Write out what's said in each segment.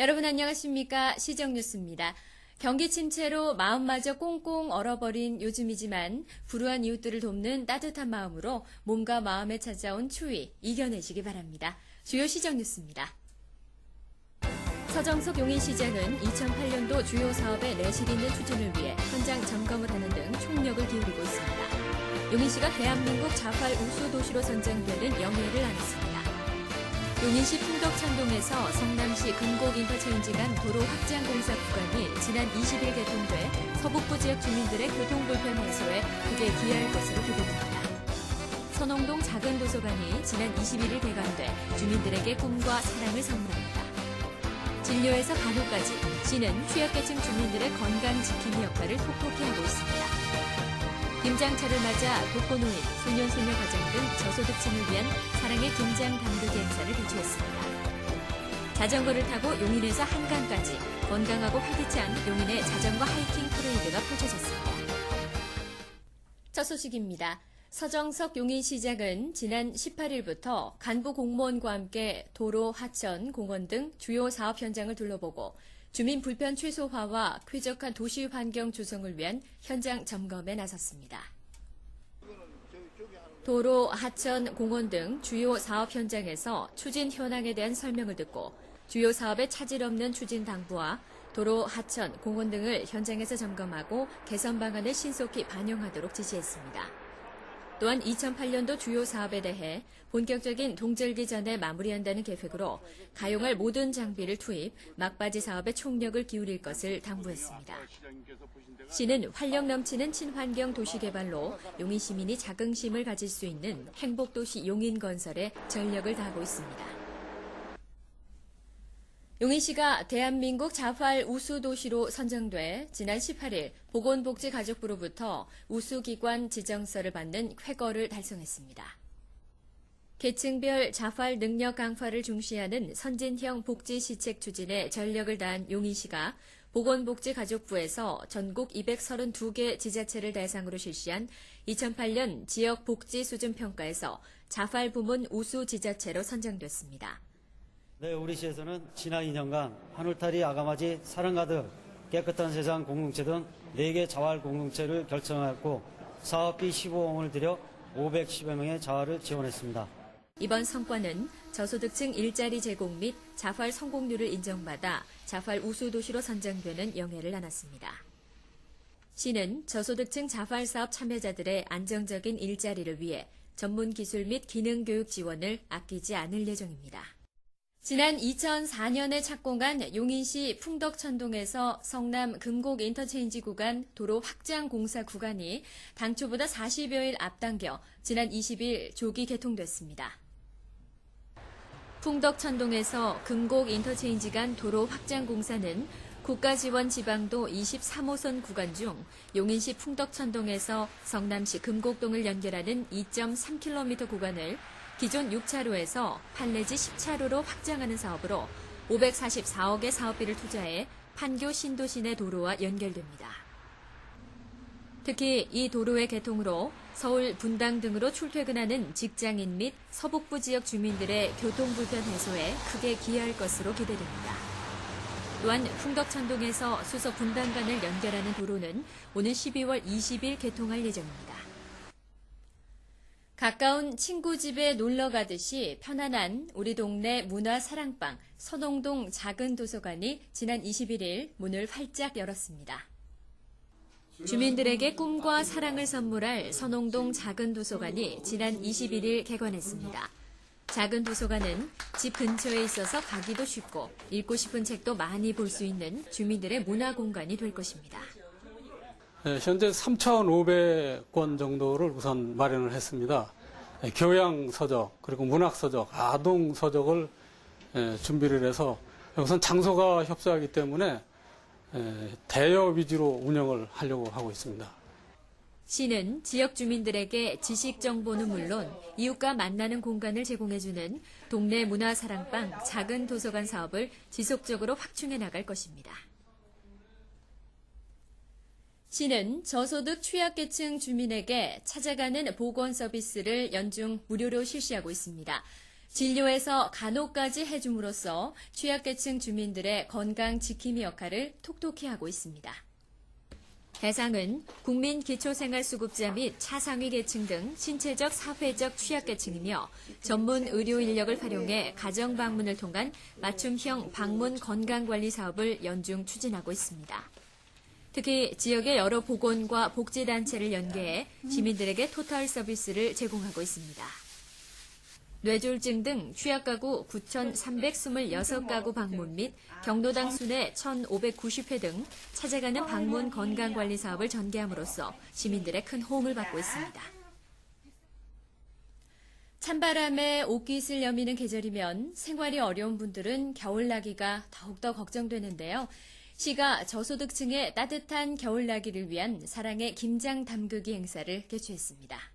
여러분 안녕하십니까? 시정뉴스입니다. 경기 침체로 마음마저 꽁꽁 얼어버린 요즘이지만 불우한 이웃들을 돕는 따뜻한 마음으로 몸과 마음에 찾아온 추위 이겨내시기 바랍니다. 주요 시정뉴스입니다. 서정석 용인시장은 2008년도 주요 사업의 내실 있는 추진을 위해 현장 점검을 하는 등 총력을 기울이고 있습니다. 용인시가 대한민국 자활 우수 도시로 선정되는 영예를 안았습니다. 용인시 풍덕천동에서 성남시 금곡 인터체인지 간 도로 확장 공사 구간이 지난 20일 개통돼 서북부 지역 주민들의 교통불편 해소에 크게 기여할 것으로 기대됩니다. 선홍동 작은 도서관이 지난 21일 개관돼 주민들에게 꿈과 사랑을 선물합니다. 진료에서 간호까지 시는 취약계층 주민들의 건강 지킴이 역할을 톡톡히 하고 있습니다. 김장철을 맞아 독거노인, 소년소녀 가정 등 저소득층을 위한 사랑의 김장 담그기 행사를 개최했습니다. 자전거를 타고 용인에서 한강까지 건강하고 활기찬 용인의 자전거 하이킹 프레이드가 펼쳐졌습니다. 첫 소식입니다. 서정석 용인시장은 지난 18일부터 간부 공무원과 함께 도로, 하천, 공원 등 주요 사업 현장을 둘러보고 주민 불편 최소화와 쾌적한 도시 환경 조성을 위한 현장 점검에 나섰습니다. 도로, 하천, 공원 등 주요 사업 현장에서 추진 현황에 대한 설명을 듣고 주요 사업에 차질 없는 추진 당부와 도로, 하천, 공원 등을 현장에서 점검하고 개선 방안을 신속히 반영하도록 지시했습니다. 또한 2008년도 주요 사업에 대해 본격적인 동절기 전에 마무리한다는 계획으로 가용할 모든 장비를 투입, 막바지 사업에 총력을 기울일 것을 당부했습니다. 시는 활력 넘치는 친환경 도시 개발로 용인 시민이 자긍심을 가질 수 있는 행복도시 용인 건설에 전력을 다하고 있습니다. 용인시가 대한민국 자활 우수 도시로 선정돼 지난 18일 보건복지가족부로부터 우수기관 지정서를 받는 쾌거를 달성했습니다. 계층별 자활 능력 강화를 중시하는 선진형 복지시책 추진에 전력을 다한 용인시가 보건복지가족부에서 전국 232개 지자체를 대상으로 실시한 2008년 지역복지수준평가에서 자활 부문 우수 지자체로 선정됐습니다. 네, 우리 시에서는 지난 2년간 한울타리, 아가마지, 사랑 가득, 깨끗한 세상 공동체 등 4개 자활 공동체를 결성하였고 사업비 15억원을 들여 510여 명의 자활을 지원했습니다. 이번 성과는 저소득층 일자리 제공 및 자활 성공률을 인정받아 자활 우수도시로 선정되는 영예를 안았습니다. 시는 저소득층 자활 사업 참여자들의 안정적인 일자리를 위해 전문 기술 및 기능 교육 지원을 아끼지 않을 예정입니다. 지난 2004년에 착공한 용인시 풍덕천동에서 성남 금곡 인터체인지 구간 도로 확장 공사 구간이 당초보다 40여일 앞당겨 지난 20일 조기 개통됐습니다. 풍덕천동에서 금곡 인터체인지 간 도로 확장 공사는 국가지원 지방도 23호선 구간 중 용인시 풍덕천동에서 성남시 금곡동을 연결하는 2.3km 구간을 기존 6차로에서 판내지 10차로로 확장하는 사업으로 544억의 사업비를 투자해 판교 신도시내 도로와 연결됩니다. 특히 이 도로의 개통으로 서울, 분당 등으로 출퇴근하는 직장인 및 서북부 지역 주민들의 교통불편 해소에 크게 기여할 것으로 기대됩니다. 또한 풍덕천동에서 수서 분당 간을 연결하는 도로는 오는 12월 20일 개통할 예정입니다. 가까운 친구 집에 놀러 가듯이 편안한 우리 동네 문화 사랑방 선홍동 작은 도서관이 지난 21일 문을 활짝 열었습니다. 주민들에게 꿈과 사랑을 선물할 선홍동 작은 도서관이 지난 21일 개관했습니다. 작은 도서관은 집 근처에 있어서 가기도 쉽고 읽고 싶은 책도 많이 볼 수 있는 주민들의 문화 공간이 될 것입니다. 네, 현재 3,500권 정도를 우선 마련을 했습니다. 교양 서적, 그리고 문학 서적, 아동 서적을 준비를 해서 우선 장소가 협소하기 때문에 대여 위주로 운영을 하려고 하고 있습니다. 시는 지역 주민들에게 지식 정보는 물론 이웃과 만나는 공간을 제공해주는 동네 문화 사랑방 작은 도서관 사업을 지속적으로 확충해 나갈 것입니다. 시는 저소득 취약계층 주민에게 찾아가는 보건 서비스를 연중 무료로 실시하고 있습니다. 진료에서 간호까지 해줌으로써 취약계층 주민들의 건강 지킴이 역할을 톡톡히 하고 있습니다. 대상은 국민기초생활수급자 및 차상위 계층 등 신체적, 사회적 취약계층이며 전문 의료 인력을 활용해 가정 방문을 통한 맞춤형 방문 건강관리 사업을 연중 추진하고 있습니다. 특히 지역의 여러 보건과 복지단체를 연계해 시민들에게 토탈 서비스를 제공하고 있습니다. 뇌졸중 등 취약가구 9,326가구 방문 및 경로당 순회 1,590회 등 찾아가는 방문 건강관리 사업을 전개함으로써 시민들의 큰 호응을 받고 있습니다. 찬바람에 옷깃을 여미는 계절이면 생활이 어려운 분들은 겨울나기가 더욱더 걱정되는데요. 시가 저소득층의 따뜻한 겨울나기를 위한 사랑의 김장 담그기 행사를 개최했습니다.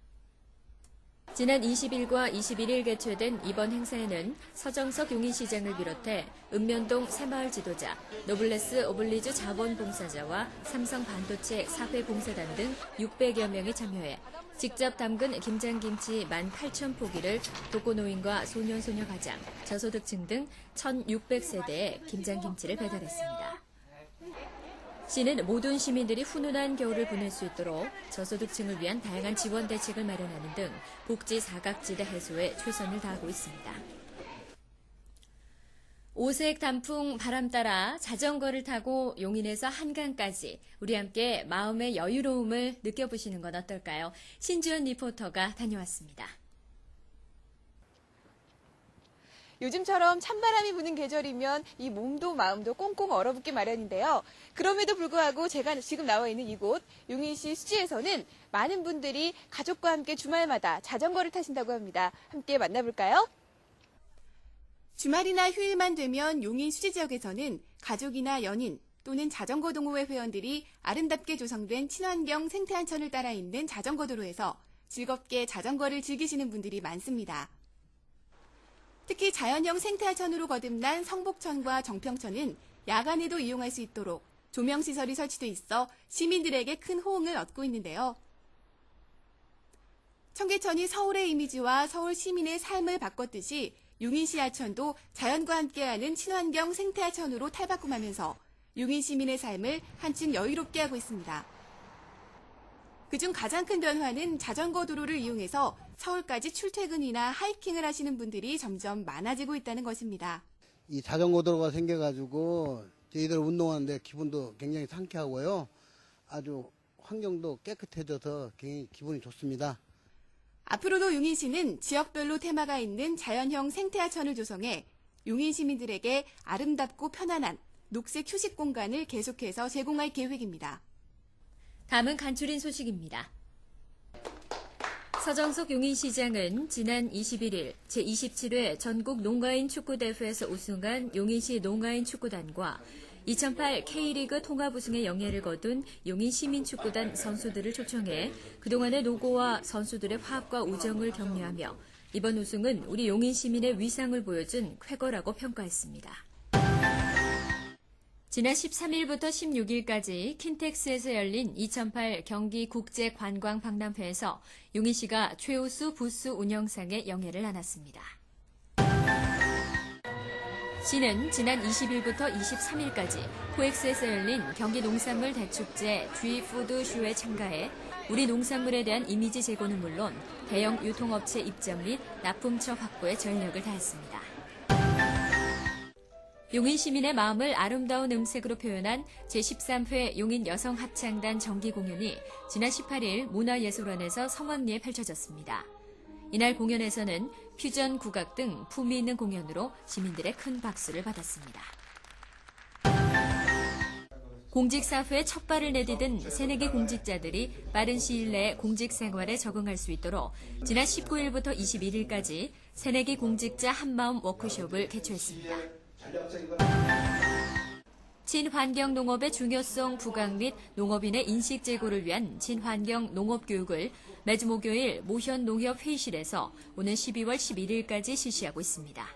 지난 20일과 21일 개최된 이번 행사에는 서정석 용인시장을 비롯해 읍면동 새마을 지도자, 노블레스 오블리주 자원봉사자와 삼성반도체 사회봉사단 등 600여 명이 참여해 직접 담근 김장김치 18,000포기를 독거노인과 소년소녀 가장, 저소득층 등 1,600세대에 김장김치를 배달했습니다. 시는 모든 시민들이 훈훈한 겨울을 보낼 수 있도록 저소득층을 위한 다양한 지원 대책을 마련하는 등 복지 사각지대 해소에 최선을 다하고 있습니다. 오색 단풍 바람 따라 자전거를 타고 용인에서 한강까지 우리 함께 마음의 여유로움을 느껴보시는 건 어떨까요? 신지연 리포터가 다녀왔습니다. 요즘처럼 찬바람이 부는 계절이면 이 몸도 마음도 꽁꽁 얼어붙기 마련인데요. 그럼에도 불구하고 제가 지금 나와 있는 이곳 용인시 수지에서는 많은 분들이 가족과 함께 주말마다 자전거를 타신다고 합니다. 함께 만나볼까요? 주말이나 휴일만 되면 용인 수지 지역에서는 가족이나 연인 또는 자전거 동호회 회원들이 아름답게 조성된 친환경 생태하천을 따라 있는 자전거 도로에서 즐겁게 자전거를 즐기시는 분들이 많습니다. 특히 자연형 생태하천으로 거듭난 성복천과 정평천은 야간에도 이용할 수 있도록 조명시설이 설치돼 있어 시민들에게 큰 호응을 얻고 있는데요. 청계천이 서울의 이미지와 서울 시민의 삶을 바꿨듯이 용인시 하천도 자연과 함께하는 친환경 생태하천으로 탈바꿈하면서 용인 시민의 삶을 한층 여유롭게 하고 있습니다. 그중 가장 큰 변화는 자전거 도로를 이용해서 서울까지 출퇴근이나 하이킹을 하시는 분들이 점점 많아지고 있다는 것입니다. 이 자전거 도로가 생겨가지고 저희들 운동하는데 기분도 굉장히 상쾌하고요. 아주 환경도 깨끗해져서 굉장히 기분이 좋습니다. 앞으로도 용인시는 지역별로 테마가 있는 자연형 생태하천을 조성해 용인 시민들에게 아름답고 편안한 녹색 휴식 공간을 계속해서 제공할 계획입니다. 다음은 간추린 소식입니다. 서정석 용인시장은 지난 21일 제27회 전국 농가인 축구대회에서 우승한 용인시 농가인 축구단과 2008 K리그 통합 우승의 영예를 거둔 용인시민축구단 선수들을 초청해 그동안의 노고와 선수들의 화합과 우정을 격려하며 이번 우승은 우리 용인시민의 위상을 보여준 쾌거라고 평가했습니다. 지난 13일부터 16일까지 킨텍스에서 열린 2008 경기국제관광박람회에서 용인시가 최우수 부스 운영상의 영예를 안았습니다. 시는 지난 20일부터 23일까지 코엑스에서 열린 경기농산물 대축제 G푸드쇼에 참가해 우리 농산물에 대한 이미지 제고는 물론 대형 유통업체 입점 및 납품처 확보에 전력을 다했습니다. 용인 시민의 마음을 아름다운 음색으로 표현한 제13회 용인 여성합창단 정기 공연이 지난 18일 문화예술원에서 성황리에 펼쳐졌습니다. 이날 공연에서는 퓨전 국악 등 품위 있는 공연으로 시민들의 큰 박수를 받았습니다. 공직사회에 첫 발을 내디딘 새내기 공직자들이 빠른 시일 내에 공직 생활에 적응할 수 있도록 지난 19일부터 21일까지 새내기 공직자 한마음 워크숍을 개최했습니다. 친환경 농업의 중요성 부각 및 농업인의 인식 제고를 위한 친환경 농업 교육을 매주 목요일 모현 농협 회의실에서 오는 12월 11일까지 실시하고 있습니다.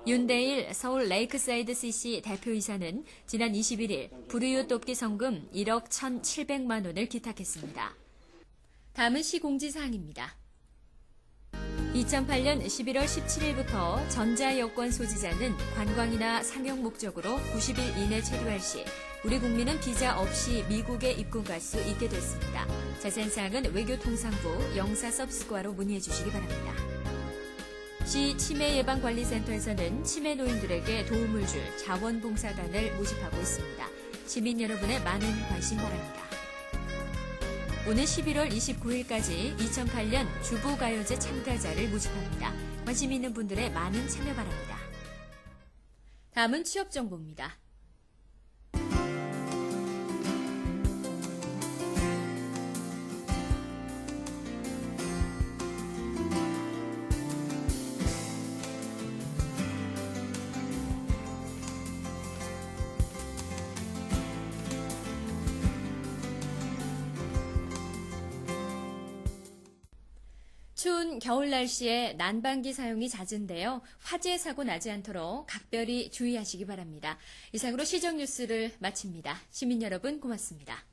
윤대일 서울 레이크사이드 CC 대표이사는 지난 21일 불우이웃 돕기 성금 1억 1,700만 원을 기탁했습니다. 다음은 시공지사항입니다. 2008년 11월 17일부터 전자여권 소지자는 관광이나 상영 목적으로 90일 이내 체류할 시 우리 국민은 비자 없이 미국에 입국할 수 있게 됐습니다. 자세한 사항은 외교통상부 영사서비스과로 문의해 주시기 바랍니다. 시 치매예방관리센터에서는 치매 노인들에게 도움을 줄 자원봉사단을 모집하고 있습니다. 시민 여러분의 많은 관심 바랍니다. 오늘 11월 29일까지 2008년 주부가요제 참가자를 모집합니다. 관심 있는 분들의 많은 참여 바랍니다. 다음은 취업정보입니다. 추운 겨울 날씨에 난방기 사용이 잦은데요. 화재 사고 나지 않도록 각별히 주의하시기 바랍니다. 이상으로 시정 뉴스를 마칩니다. 시민 여러분 고맙습니다.